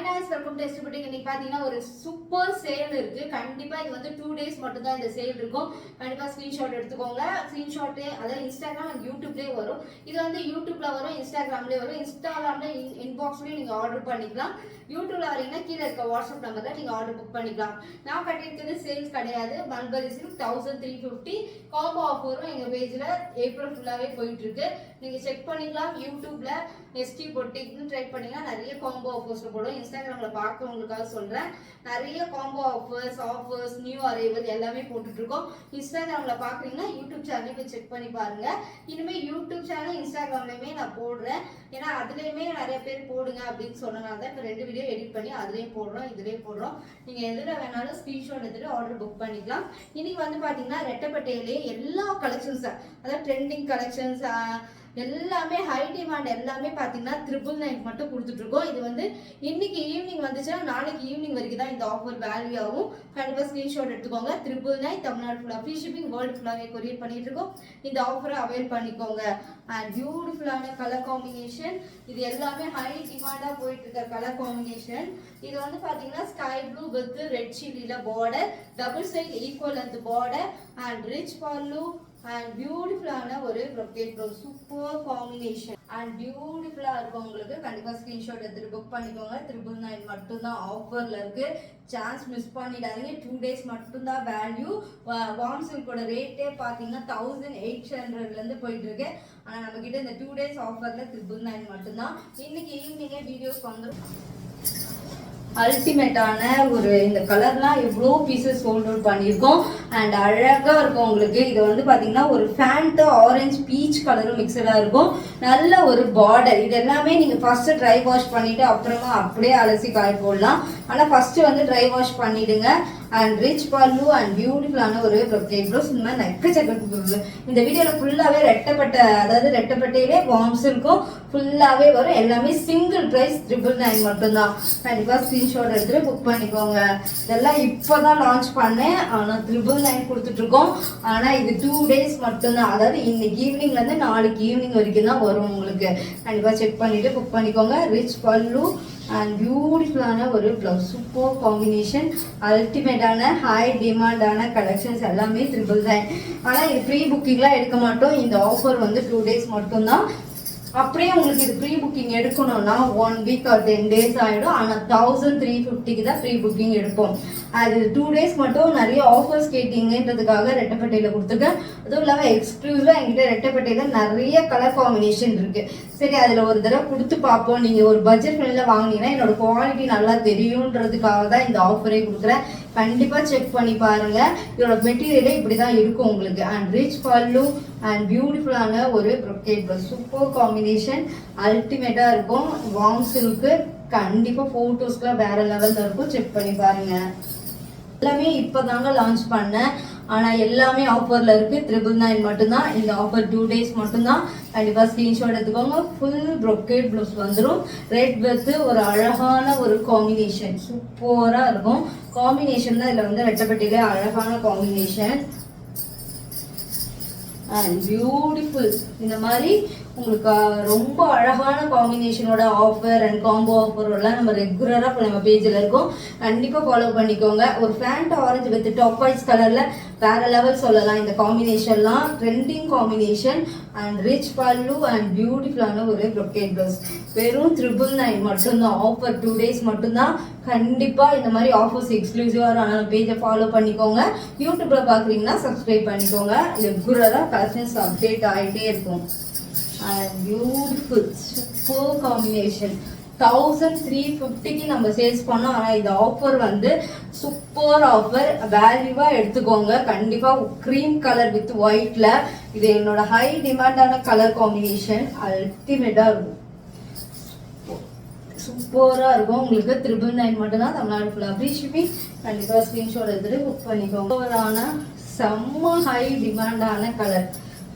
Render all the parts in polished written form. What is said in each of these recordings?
Hi guys, welcome to SD boutique. இன்னைக்கு பாத்தீங்கன்னா ஒரு சூப்பர் சேல் இருக்கு. கண்டிப்பா இது வந்து 2 days மட்டும் தான் இந்த சேல் இருக்கும். கண்டிப்பா ஸ்கிரீன்ஷாட் எடுத்துக்கோங்க. ஸ்கிரீன்ஷாட் அதாவது இன்ஸ்டாகிராம் அண்ட் யூடியூப்லயே வரும். இது வந்து யூடியூப்ல வரும், இன்ஸ்டாகிராம்லயே வரும். இன்ஸ்டாகிராம்ல இன்பாக்ஸ்லயும் நீங்க ஆர்டர் பண்ணிக்கலாம். யூடியூப்ல வரீங்கன்னா கீழே இருக்க வாட்ஸ்அப் நம்பர்ல நீங்க ஆர்டர் புக் பண்ணிக்கலாம். நான் கட்டியிருக்கிறது சேல்ஸ் கிடையாது. மல்பரி சில்க் 1350 காம்போ ஆஃபரும் எங்க பேஜ்ல ஏப்ரல் ஃபுல்லாவே போயிட்டு இருக்கு. நீங்க செக் பண்ணிக்கலாம். யூடியூப்ல எஸ்டி புட்டிக்னு ட்ரை பண்ணீங்கன்னா நிறைய காம்போ ஆஃபர்ஸ் போடும். இன்ஸ்டாகிராம்ல பார்க்கறவங்களுக்காக சொல்றேன், நிறைய காம்போ ஆஃபர்ஸ் நியூ அரைவல் எல்லாமே போட்டுட்டு இருக்கோம். இன்ஸ்டாகிராம்ல பாக்குறீங்கன்னா யூடியூப் சேனலை போய் செக் பண்ணி பாருங்க. இனிமே யூடியூப் சேனல் இன்ஸ்டாகிராம்லயுமே நான் போடுறேன். ஏன்னா அதுலயுமே நிறைய பேர் போடுங்க அப்படின்னு சொன்னனால தான் இப்போ 2 வீடியோ எடிட் பண்ணி அதுலயும் போடுறோம், இதுலயும் போடுறோம். நீங்க எதுல வேணாலும் ஸ்கிரீன்ஷாட் எடுத்துட்டு ஆர்டர் புக் பண்ணிக்கலாம். இன்னைக்கு வந்து பாத்தீங்கன்னா ரெட்டப்பட்டையிலே எல்லா கலெக்ஷன்ஸ், அதாவது ட்ரெண்டிங் கலெக்ஷன்ஸ் எல்லாமே ஹை டிமாண்ட் எல்லாமே பாத்தீங்கன்னா 999 மட்டும் கொடுத்துட்டு இருக்கோம். இது வந்து இன்னைக்கு ஈவினிங் வந்துச்சுன்னா நாளைக்கு ஈவினிங் வரைக்கும் தான் இந்த ஆஃபர் வேல்யூ ஆகும். கண்டிப்பா ஸ்கிரீன்ஷாட் எடுத்துக்கோங்க. 999 தமிழ்நாடு ஃபுல்லா ஃப்ரீ ஷிப்பிங், வேர்ல்டு ஃபுல்லாவே கொரியர் பண்ணிட்டு இருக்கோம். இந்த ஆஃபரை அவைல் பண்ணிக்கோங்க. அண்ட் பியூட்டிஃபுல்லான கலர் காம்பினேஷன், இது எல்லாமே ஹை டிமாண்டா போயிட்டு இருக்க கலர் காம்பினேஷன். இது வந்து பாத்தீங்கன்னா ஸ்கை ப்ளூ வித் ரெட் சில்லில border, double side equal length border and rich pallu and பியூட்டிஃபுல்லான ஒரு brocade blouse. Super combination and பியூட்டிஃபுல்லா இருக்கும். உங்களுக்கு கண்டிப்பா ஸ்கிரீன்ஷாட் எடுத்துட்டு புக் பண்ணிக்கோங்க. 999 மட்டும் தான் ஆஃபர்ல இருக்கு. சான்ஸ் மிஸ் பண்ணிடாதீங்க. 2 days மட்டும் தான் வேல்யூ. வார்ம் சில்கோட ரேட்டே பாத்தீங்கன்னா 1800ல இருந்து போயிட்டு இருக்கு. ஆனா நம்ம கிட்ட இந்த 2 days ஆஃபர்ல 999 மட்டும் தான். இன்னைக்கு ஈவினிங்கே வீடியோஸ் வந்துடும். அல்டிமேட்டான ஒரு இந்த கலர்லாம் எவ்வளோ பீசஸ் சோல்ட் அவுட் பண்ணியிருக்கோம். அண்ட் அழகா இருக்கும் உங்களுக்கு. இது வந்து பாத்தீங்கன்னா ஒரு ஃபேண்ட் ஆரஞ்சு பீச் கலரும் மிக்சடா இருக்கும். நல்ல ஒரு பார்டர். இது எல்லாமே நீங்க ஃபர்ஸ்ட் ட்ரை வாஷ் பண்ணிட்டு அப்புறமா அப்படியே அலசி காய போடலாம். ஆனா ஃபர்ஸ்ட் வந்து ட்ரை வாஷ் பண்ணிடுங்க. அண்ட் ரிச் பல்லு அண்ட் பியூட்டிஃபுல்லான ஒரு ப்ரொக்கேட் ப்ளவுஸ். இந்த மாதிரி நெக்கச்சக்க இந்த வீடியோல ஃபுல்லாவே ரெட்டப்பட்ட, அதாவது ரெட்டப்பட்டையிலே வார்ம்ஸ் இருக்கும், ஃபுல்லாவே வரும். எல்லாமே சிங்கிள் பிரைஸ் 999 மட்டும்தான். கண்டிப்பா ஸ்கிரீன்ஷாட் எடுத்துட்டு புக் பண்ணிக்கோங்க. இதெல்லாம் இப்பதான் லான்ச் பண்ணேன். ஆனா 999 கொடுத்துட்டு இருக்கோம். ஆனா இது 2 days மட்டும்தான். அதாவது இன்னைக்கு ஈவினிங்ல இருந்து நாளைக்கு ஈவினிங் வரைக்கும் தான் வரும் உங்களுக்கு. கண்டிப்பா செக் பண்ணிட்டு புக் பண்ணிக்கோங்க. ரிச் பல்லு அண்ட் பியூட்டிஃபுல்லான ஒரு பிளவுஸ். சூப்பர் காம்பினேஷன், அல்டிமேட்டான ஹை டிமாண்டான கலெக்ஷன்ஸ் எல்லாமே 999. ஆனால் இது ப்ரீ புக்கிங்லாம் எடுக்க மாட்டோம். இந்த ஆஃபர் வந்து 2 days மட்டும்தான். அப்படியே உங்களுக்கு இது ப்ரீ புக்கிங் எடுக்கணும்னா 1 week or 10 days ஆயிடும். ஆனால் 1350க்கு தான் ப்ரீ புக்கிங் எடுப்போம். அது 2 days மட்டும். நிறைய ஆஃபர்ஸ் கேட்டீங்கன்றதுக்காக ரெட்டப்பட்டையில கொடுத்துருக்கேன். அதுவும் இல்லாமல் எக்ஸ்க்ளூசிவா என்கிட்ட ரெட்டப்பட்டையில நிறைய கலர் காம்பினேஷன் இருக்கு. சரி, அதுல ஒரு தடவை கொடுத்து பார்ப்போம். நீங்க ஒரு பட்ஜெட் ஃப்ரெண்ட்ல வாங்கினீங்கன்னா என்னோட குவாலிட்டி நல்லா தெரியும்ன்றதுக்காக தான் இந்த ஆஃபரே கொடுக்குறேன். கண்டிப்பா செக் பண்ணி பாருங்க. இதோட மெட்டீரியலே இப்படிதான் இருக்கும் உங்களுக்கு. அண்ட் ரிச் பல்லு அண்ட் பியூட்டிஃபுல்லான ஒரு ப்ரொக்கேட் ப்ளவுஸ். சூப்பர் காம்பினேஷன், அல்டிமேட்டா இருக்கும். வார்ம் சில்க்கு கண்டிப்பா போட்டோஸ்க்குலாம் வேற லெவல்ல இருக்கும். செக் பண்ணி பாருங்க. எல்லாமே இப்பதாங்க லான்ச் பண்ணேன். ஆனா எல்லாமே ஆஃபர்ல இருக்கு. 999 மட்டும்தான். இந்த ஆஃபர் 2 days மட்டும்தான். கண்டிப்பா ஸ்கிரீன்ஷாட் எடுத்துக்கோங்க. ஃபுல் ப்ரொக்கேட் ப்ளவுஸ் வந்துடும். ரெட் வித் ஒரு அழகான ஒரு காம்பினேஷன், சூப்பரா இருக்கும். காம்பினேஷன் தான் இதுல வந்து ரெட்டப்பட்டியில அழகான காம்பினேஷன் அண்ட் பியூட்டிஃபுல். இந்த மாதிரி உங்களுக்கு ரொம்ப அழகான காம்பினேஷனோட ஆஃபர் அண்ட் காம்போ ஆஃபர் எல்லாம் நம்ம ரெகுலரா நம்ம பேஜ்ல இருக்கோம். கண்டிப்பா ஃபாலோ பண்ணிக்கோங்க. ஒரு ஃபேண்ட் ஆரஞ்சு வித் டாப் வைஸ் கலர்ல வேற லெவல் சொல்லலாம். இந்த காம்பினேஷன்லாம் trending combination. And rich pallu and பியூட்டிஃபுல்லான ஒரு ப்ரொக்கேட் ப்ளவுஸ். வெறும் 999 மட்டும்தான். ஆஃபர் 2 days மட்டும்தான். கண்டிப்பா இந்த மாதிரி ஆஃபர்ஸ் எக்ஸ்க்ளூசிவா பேஜை ஃபாலோ பண்ணிக்கோங்க. யூடியூப்ல பாக்குறீங்கன்னா சப்ஸ்கிரைப் பண்ணிக்கோங்க. ரெகுலரா கலெக்ஷன்ஸ் அப்டேட் ஆகிட்டே இருக்கும். And beautiful super combination. 1350க்கு நம்ம சேல்ஸ் பண்ணோம். ஆனால் இந்த ஆஃபர் வந்து சூப்பர் ஆஃபர். வேல்யூவா எடுத்துக்கோங்க. கண்டிப்பா க்ரீம் கலர் வித் ஒயிட்ல இது என்னோட ஹை டிமாண்டான கலர் காம்பினேஷன். அல்டிமேட்டா இருக்கும், சூப்பரா இருக்கும். உங்களுக்கு 999 மட்டும்தான். தமிழ்நாடு ஃபுல்லா ஃப்ரீ ஷிப்பிங். கண்டிப்பா ஸ்கிரீன்ஷாட் எடுத்துட்டு புக் பண்ணிக்கோங்க. செம்ம ஹை டிமாண்டான கலர்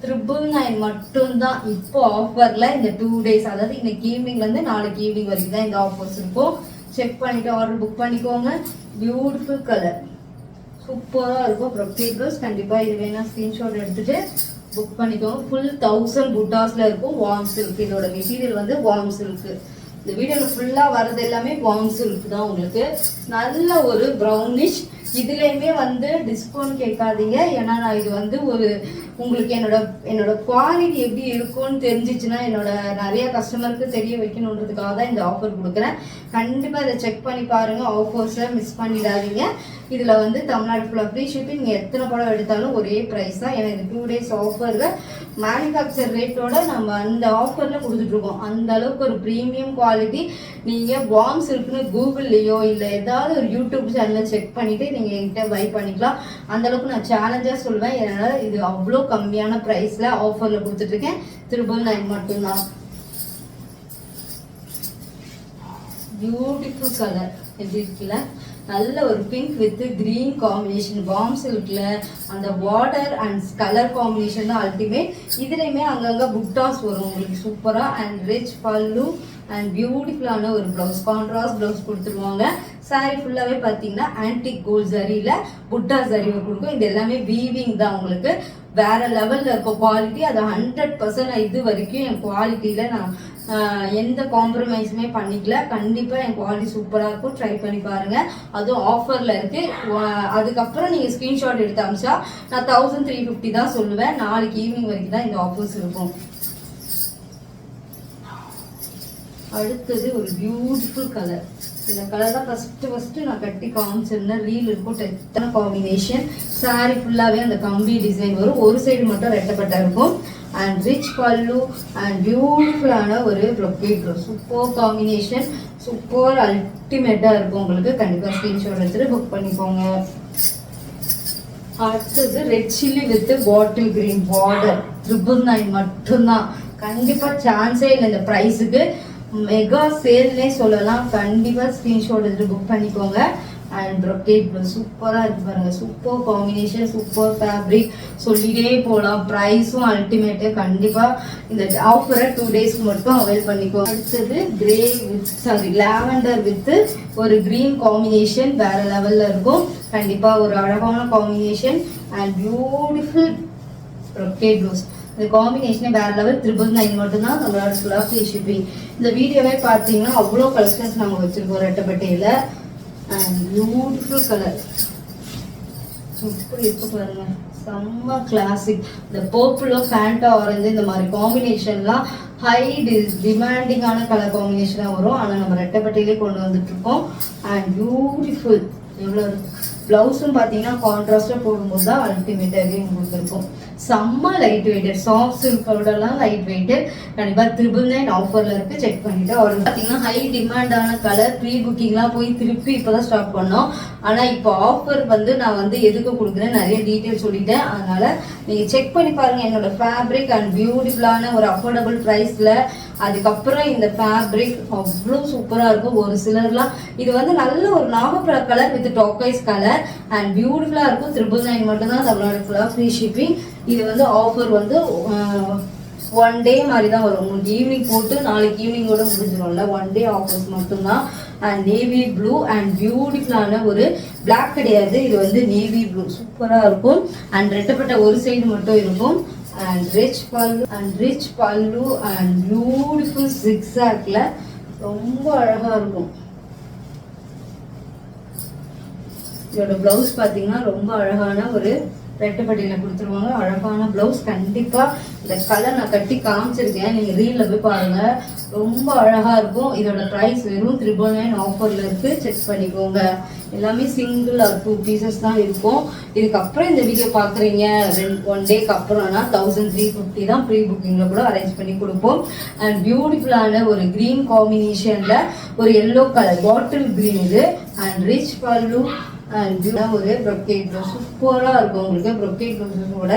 999 மட்டும்தான். இப்போ ஆஃபர்ல இந்த 2 days, அதாவது இன்னைக்கு ஈவினிங்ல இருந்து நாளைக்கு ஈவினிங் வரைக்கும் தான் இந்த ஆஃபர்ஸ் இருக்கும். செக் பண்ணிட்டு ஆர்டர் புக் பண்ணிக்கோங்க. பியூட்டிஃபுல் கலர், சூப்பரா இருக்கும். Brocade blouse. கண்டிப்பா இது வேணா ஸ்கிரீன்ஷாட் எடுத்துட்டு புக் பண்ணிக்கோங்க. ஃபுல் 1000 புட்டாஸ்ல இருக்கும். Warm silk. இதோட மெட்டீரியல் வந்து வார்ம் சில்க். இந்த வீடியோவில் ஃபுல்லாக வரது எல்லாமே வார்ம் சில்க் தான் உங்களுக்கு. நல்ல ஒரு ப்ரௌனிஷ். இதுலேயுமே வந்து டிஸ்கவுண்ட் கேட்காதீங்க. ஏன்னா நான் இது வந்து ஒரு உங்களுக்கு என்னோட குவாலிட்டி எப்படி இருக்கும்னு தெரிஞ்சிச்சுன்னா என்னோட நிறைய கஸ்டமருக்கு தெரிய வைக்கணுன்றதுக்காக தான் இந்த ஆஃபர் கொடுக்குறேன். கண்டிப்பாக இதை செக் பண்ணி பாருங்கள். ஆஃபர்ஸை மிஸ் பண்ணிடாதீங்க. இதில் வந்து தமிழ்நாடு ஃபுல்லாக ஃப்ரீ ஷிப்பிங். நீங்கள் எத்தனை படம் எடுத்தாலும் ஒரே ப்ரைஸ் தான். ஏன்னா இது 2 days ஆஃபரில் மேனுஃபேக்சர் ரேட்டோட நம்ம அந்த ஆஃபரில் கொடுத்துட்ருக்கோம். அந்த அளவுக்கு ஒரு ப்ரீமியம் குவாலிட்டி. நீங்கள் வார்ம் சில்க்னு கூகுள்லேயோ இல்லை ஏதாவது ஒரு யூடியூப் சேனலில் செக் பண்ணிவிட்டு நீங்கள் என்கிட்ட பை பண்ணிக்கலாம். அந்தளவுக்கு நான் சேலஞ்சாக சொல்லுவேன். அதனால் இது அவ்வளோ கம்மியான ப்ரைஸில் ஆஃபரில் கொடுத்துட்ருக்கேன். 999 மட்டும்தான். பியூட்டிஃபுல் கலர் எப்படி இருக்குல்ல, நல்ல ஒரு pink with green combination. Warm சில்க்ல அந்த பார்டர் அண்ட் கலர் காம்பினேஷன் தான் அல்டிமேட். இதுலையுமே அங்கங்கே புட்டாஸ் வரும் உங்களுக்கு சூப்பரா. அண்ட் ரிச் பல்லு அண்ட் பியூட்டிஃபுல்லான ஒரு ப்ளவுஸ், கான்ட்ராஸ்ட் ப்ளவுஸ் கொடுத்துருவாங்க. சாரி ஃபுல்லாகவே பார்த்தீங்கன்னா ஆன்டிக் கோல்ட் ஜரியில் புட்டா ஜரி கொடுக்கும். இது எல்லாமே வீவிங் தான் உங்களுக்கு. வேற லெவலில் இருக்கும் குவாலிட்டி. அது 100% இது வரைக்கும் என் குவாலிட்டியில் நான் எந்த காம்ப்ரமைஸுமே பண்ணிக்கல. கண்டிப்பாக என் குவாலிட்டி சூப்பராக இருக்கும். ட்ரை பண்ணி பாருங்கள். அதுவும் ஆஃபரில் இருக்குது. அதுக்கப்புறம் நீங்கள் ஸ்க்ரீன்ஷாட் எடுத்து அமிச்சா நான் 1350 தான் சொல்லுவேன். நாளைக்கு ஈவினிங் வரைக்கும் தான் இந்த ஆஃபர்ஸ் இருக்கும். அடுத்தது ஒரு பியூட்டிஃபுல் கலர். இந்த கலர் தான் ஃபஸ்ட்டு நான் கட்டி காமிச்சிருந்தேன். ரீல் இருக்கும். டெத்தான காம்பினேஷன். சாரி ஃபுல்லாகவே அந்த கம்பி டிசைன் வரும். ஒரு சைடு மட்டும் ரெட்டப்பட்ட இருக்கும். அண்ட் ரிச் பல்லு அண்ட் பியூட்டிஃபுல்லான ஒரு ப்ரொக்கேட். சூப்பர் காம்பினேஷன், சூப்பர் அல்டிமேட்டாக இருக்கும் உங்களுக்கு. கண்டிப்பாக ஸ்க்ரீன்ஷாட் எடுத்துட்டு புக் பண்ணிக்கோங்க. அடுத்தது red chilli with bottle green border. 999 மட்டும்தான். கண்டிப்பாக சான்ஸே இல்லை இந்த ப்ரைஸுக்கு. மெகா சேல்னே சொல்லலாம். கண்டிப்பாக ஸ்க்ரீன்ஷாட் எடுத்து புக் பண்ணிக்கோங்க. அண்ட் ப்ரொக்கேட் ப்ளவுஸ் சூப்பராக இருக்கு பாருங்க. சூப்பர் காம்பினேஷன், சூப்பர் ஃபேப்ரிக், சொல்லிட்டே போகலாம். ப்ரைஸும் அல்டிமேட்டு. கண்டிப்பாக இந்த ஆஃபரை 2 days மட்டும் அவைல் பண்ணிக்கோங்க. அடுத்தது கிரே வித் லாவெண்டர் வித் ஒரு கிரீன் காம்பினேஷன் வேற லெவலில் இருக்கும். கண்டிப்பாக ஒரு அழகான combination and beautiful brocade blouse. இந்த காம்பினேஷனே வேற லெவல். 999 மட்டும்தான். நம்மளோட ஃபுல்லாக ஃப்ரீ ஷிப்பிங். இந்த வீடியோவே பார்த்தீங்கன்னா அவ்வளோ கலெக்ஷன்ஸ் நாங்கள் வச்சுருக்கோம் ரெட்டப்பட்டையில். அண்ட் பியூட்டிஃபுல் கலர் இப்படி இருக்கு பாருங்க. செம்ம கிளாசிக். இந்த பர்பிளோ ஃபேண்டா ஆரஞ்சு இந்த மாதிரி காம்பினேஷன்லாம் ஹை டிமாண்டிங்கான கலர் காம்பினேஷனாக வரும். ஆனால் நம்ம ரெட்டப்பட்டையிலே கொண்டு வந்துட்டு இருக்கோம். And beautiful. எவ்வளோ ப்ளவுஸும் பார்த்தீங்கன்னா கான்ட்ராஸ்டாக போடும்போது தான் அல்டிமேட்டாகவே உங்களுக்கு இருக்கும். செம்ம லைட் வெயிட்டட். சாஃப்ட் சில்கோடலாம் லைட் வெயிட்டட். கண்டிப்பாக 999 ஆஃபரில் இருக்குது. செக் பண்ணிவிட்டு ஆர்டர். பார்த்தீங்கன்னா ஹை டிமாண்டான கலர். ப்ரீ புக்கிங்லாம் போய் திருப்பி இப்போ தான் ஸ்டார்ட் பண்ணோம். ஆனால் இப்போ ஆஃபர் வந்து நான் வந்து எதுக்கு கொடுக்குறேன் நிறைய டீட்டெயில் சொல்லிட்டேன். அதனால் நீங்கள் செக் பண்ணி பாருங்கள். என்னோட ஃபேப்ரிக் அண்ட் பியூட்டிஃபுல்லான ஒரு அஃபோர்டபுள் ப்ரைஸில். அதுக்கப்புறம் இந்த ஃபேப்ரிக் அவ்வளோ சூப்பராக இருக்கும். ஒரு சிலர்லாம் இது வந்து நல்ல ஒரு நாகப்பழ கலர் வித் டாக்கைஸ் கலர் அண்ட் பியூட்டிஃபுல்லாக இருக்கும். 999 மட்டும்தான். தமிழ்நாடு ஃபுல்லாக ஃப்ரீ ஷிப்பிங். இது வந்து ஆஃபர் வந்து 1 day மாதிரி தான் வரும். உங்களுக்கு ஈவினிங் போட்டு நாளைக்கு ஈவினிங்கோட முடிஞ்சிடும்ல. 1 day ஆஃபர்ஸ் மட்டும்தான். அண்ட் நேவி ப்ளூ அண்ட் பியூட்டிஃபுல்லான ஒரு பிளாக் கிடையாது. இது வந்து நேவி ப்ளூ சூப்பராக இருக்கும். அண்ட் ரெட்டப்பட்ட ஒரு சைடு மட்டும் இருக்கும். And rich pallu and beautiful ஜிக்ஸாக்ல ரொம்ப அழகாக இருக்கும். இதோட பிளவுஸ் பார்த்தீங்கன்னா ரொம்ப அழகான ஒரு ரெட்டப்பட்டியில் கொடுத்துருவாங்க. அழகான பிளவுஸ். கண்டிப்பாக இந்த கலர் நான் கட்டி காமிச்சிருக்கேன். நீங்கள் ரீலில் போய் பாருங்கள். ரொம்ப அழகாக இருக்கும். இதோட ப்ரைஸ் வெறும் 999 ஆஃபரில் இருக்குது. செக் பண்ணிக்கோங்க. எல்லாமே சிங்கிள் ஆர் 2 pieces தான் இருக்கும். இதுக்கப்புறம் இந்த வீடியோ பார்க்குறீங்க 1 டேக்கு அப்புறம்னா 1350 தான். ப்ரீ புக்கிங்கில் கூட அரேஞ்ச் பண்ணி கொடுப்போம். அண்ட் பியூட்டிஃபுல்லான ஒரு க்ரீன் காம்பினேஷனில் ஒரு எல்லோ கலர் பாட்டில் க்ரீன் இது. அண்ட் ரிச் பல்லு அண்ட் ஒரு ப்ரொக்கேட் ப்ளவுஸ் சூப்பராக இருக்கும் உங்களுக்கு. ப்ரொக்கேட் ப்ளவுஸோட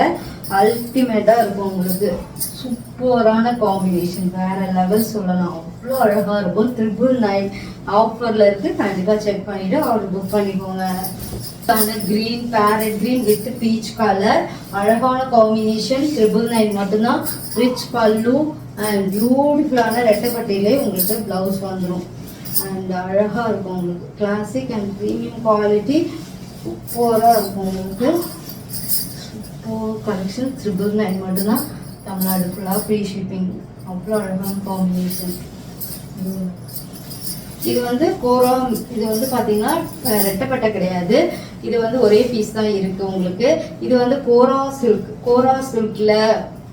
அல்டிமேட்டாக இருக்கும் உங்களுக்கு. சூப்பரான காம்பினேஷன் வேற லெவல் சொல்லலாம். அவ்வளோ அழகாக இருக்கும். 999 ஆஃபரில் இருக்குது. கண்டிப்பாக செக் பண்ணிவிட்டு ஆர்டர் புக் பண்ணிக்கோங்க. Green farad green with peach colour அழகான காம்பினேஷன். 999 மட்டும்தான். ரிச் பல்லு அண்ட் பியூட்டிஃபுல்லான ரெட்டப்பட்டையிலே உங்களுக்கு ப்ளவுஸ் வந்துடும். அண்ட் அழகாக இருக்கும் உங்களுக்கு. கிளாசிக் அண்ட் ப்ரீமியம் குவாலிட்டி சூப்பராக இருக்கும் உங்களுக்கு. Super collection. 999 மட்டும்தான். தமிழ்நாடு ஃபுல்லாக ஃப்ரீ ஷிப்பிங். அவ்வளோ அழகான காம்பினேஷன். இது வந்து கோரா, இது வந்து பார்த்தீங்கன்னா ரெட்டப்பட்டை கிடையாது, இது வந்து ஒரே பீஸ் தான் இருக்கு உங்களுக்கு. இது வந்து கோரா சில்க்ல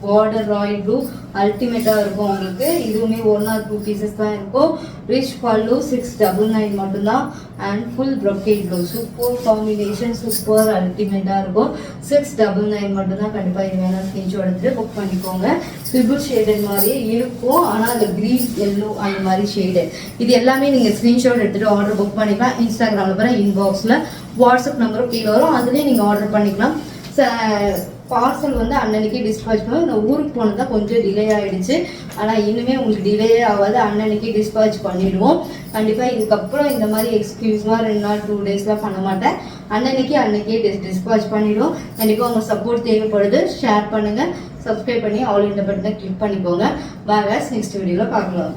பார்டர் ராயல் ப்ளூ அல்டிமேட்டாக இருக்கும் உங்களுக்கு. இதுவுமே 1 or 2 பீசஸ் தான் இருக்கும். ரிச் பல்லு 699 மட்டும்தான். And full brocade blue, super combination, super அல்டிமேட்டாக இருக்கும். 699 மட்டும்தான். கண்டிப்பாக இது வேணால் ஸ்க்ரீன்ஷாட் எடுத்துட்டு புக் பண்ணிக்கோங்க. ட்ரிபிள் ஷேடட் மாதிரியே இருக்கும், ஆனால் அந்த க்ரீன் எல்லோ அந்த மாதிரி ஷேடு. இது எல்லாமே நீங்கள் ஸ்க்ரீன்ஷாட் எடுத்துகிட்டு ஆர்டர் புக் பண்ணிக்கலாம். இன்ஸ்டாகிராமில் போகிற இன்பாக்ஸில் வாட்ஸ்அப் நம்பரும் கீழே வரும், அதுலேயே நீங்கள் ஆர்டர் பண்ணிக்கலாம். பார்சல் வந்து அன்னன்னைக்கு டிஸ்பேச் பண்ணுவோம். இந்த ஊருக்கு போனது தான் கொஞ்சம் டிலே ஆகிடுச்சு, ஆனால் இன்னுமே உங்களுக்கு டிலே ஆகாது, அன்னன்னைக்கு டிஸ்பேச் பண்ணிவிடுவோம். கண்டிப்பாக இதுக்கப்புறம் இந்த மாதிரி எக்ஸ்கியூஸ்லாம் 2 நாள் 2 டேஸ்லாம் பண்ண மாட்டேன். அன்னன்னைக்கே டிஸ்பேச் பண்ணிவிடுவோம். கண்டிப்பாக உங்கள் சப்போர்ட் தேவைப்படுது. ஷேர் பண்ணுங்கள், சப்ஸ்கிரைப் பண்ணி ஆல் இந்த பட்டனை கிளிக் பண்ணிக்கோங்க. பாய், நெக்ஸ்ட் வீடியோவில் பார்க்கலாம்.